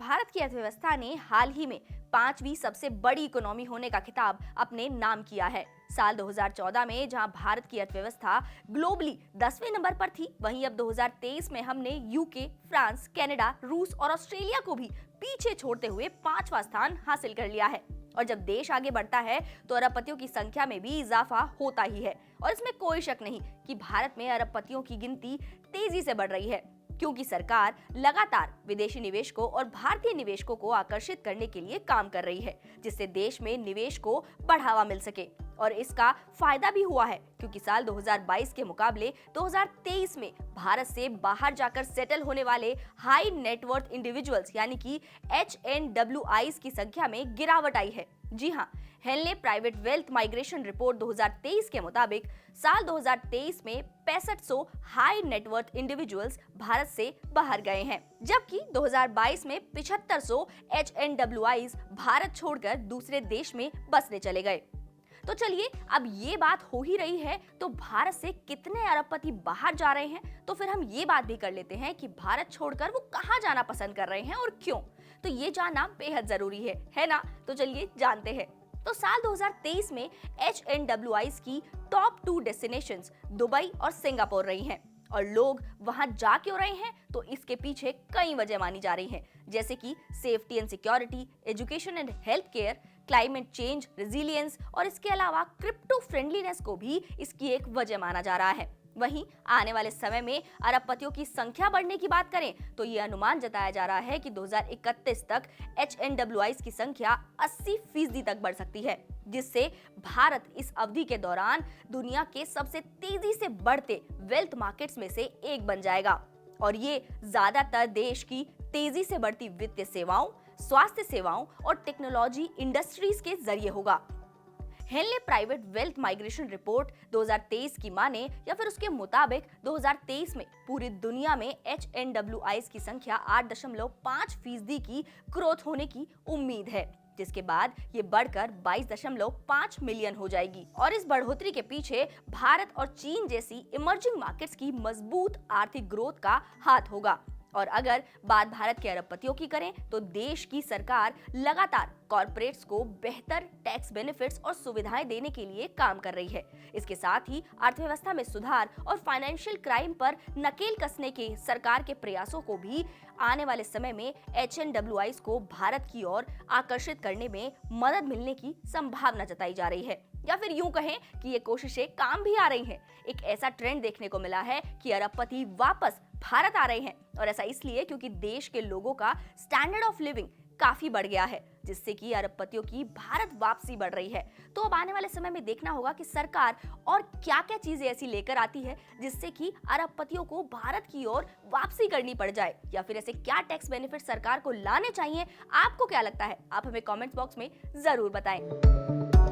भारत की अर्थव्यवस्था ने हाल ही में 5वीं सबसे बड़ी इकोनॉमी होने का खिताब अपने नाम किया है। साल 2014 में जहां भारत की अर्थव्यवस्था ग्लोबली 10वें नंबर पर थी, वहीं अब 2023 में हमने यूके, फ्रांस, कनाडा, रूस और ऑस्ट्रेलिया को भी पीछे छोड़ते हुए 5वां स्थान हासिल कर लिया है। और जब देश आगे बढ़ता है तो अरबपतियों की संख्या में भी इजाफा होता ही है। और इसमें कोई शक नहीं कि भारत में अरबपतियों की गिनती तेजी से बढ़ रही है, क्योंकि सरकार लगातार विदेशी निवेशकों और भारतीय निवेशकों को आकर्षित करने के लिए काम कर रही है, जिससे देश में निवेश को बढ़ावा मिल सके। और इसका फायदा भी हुआ है, क्योंकि साल 2022 के मुकाबले 2023 में भारत से बाहर जाकर सेटल होने वाले हाई नेटवर्थ इंडिविजुअल्स यानी कि HNWIs की संख्या में गिरावट आई है। जी हाँ, Henley private wealth migration report 2023 के मुताबिक साल 2023 में 6500 हाई नेटवर्थ इंडिविजुअल्स भारत से बाहर गए हैं, जबकि 2022 में 7500 HNWIs भारत छोड़कर दूसरे देश में बसने चले गए। तो चलिए, अब ये बात हो ही रही है तो भारत से कितने अरबपति बाहर जा रहे हैं, तो फिर हम ये बात भी कर लेते हैं कि भारत छोड़कर वो कहाँ जाना पसंद कर रहे हैं और क्यों। तो ये जानना बेहद जरूरी है ना? तो चलिए जानते हैं। तो साल 2023 में HNWIs की टॉप 2 डेस्टिनेशंस दुबई और सिंगापुर रही हैं। और लोग वहां जा क्यों रहे हैं, तो इसके पीछे कई वजह मानी जा रही हैं, जैसे कि safety and security, education and health care, climate change, resilience और इसके अलावा क्रिप्टो फ्रेंडलीनेस को भी इसकी एक वजह माना जा रहा है। वहीं आने वाले समय में अरबपतियों की संख्या बढ़ने की बात करें तो ये अनुमान जताया जा रहा है कि 2031 तक HNWIs की संख्या 80% तक बढ़ सकती है, जिससे भारत इस अवधि के दौरान दुनिया के सबसे तेजी से बढ़ते वेल्थ मार्केट्स में से एक बन जाएगा। और ये ज्यादातर देश की तेजी से बढ़ती वित्तीय सेवाओं, स्वास्थ्य सेवाओं और टेक्नोलॉजी इंडस्ट्रीज के जरिए होगा। Henley private wealth migration report 2023 की माने या फिर उसके मुताबिक 2023 में पूरी दुनिया में HNWIs की संख्या 8.5% की ग्रोथ होने की उम्मीद है, जिसके बाद ये बढ़कर 22.5 मिलियन हो जाएगी। और इस बढ़ोतरी के पीछे भारत और चीन जैसी इमर्जिंग मार्केट्स की मजबूत आर्थिक ग्रोथ का हाथ होगा। और अगर बात भारत के अरबपतियों की करें तो देश की सरकार लगातार कॉर्पोरेट्स को बेहतर टैक्स बेनिफिट्स और सुविधाएं देने के लिए काम कर रही है। इसके साथ ही अर्थव्यवस्था में सुधार और फाइनेंशियल क्राइम पर नकेल कसने के सरकार के प्रयासों को भी आने वाले समय में HNWIs को भारत की ओर आकर्षित करने में मदद मिलने की संभावना जताई जा रही है। या फिर यूं कहें कि ये कोशिशें काम भी आ रही हैं। एक ऐसा ट्रेंड देखने को मिला है कि अरबपति वापस भारत आ रहे हैं, और ऐसा इसलिए क्योंकि देश के लोगों का स्टैंडर्ड ऑफ लिविंग काफी बढ़ गया है, जिससे कि अरबपतियों की भारत वापसी बढ़ रही है। तो अब आने वाले समय में देखना होगा कि सरकार और क्या-क्या चीजें ऐसी लेकर आती है जिससे कि अरबपतियों को भारत की ओर वापसी करनी पड़ जाए, या फिर ऐसे क्या टैक्स बेनिफिट सरकार को लाने चाहिए। आपको क्या लगता है? आप हमें कमेंट्स बॉक्स में जरूर बताएं।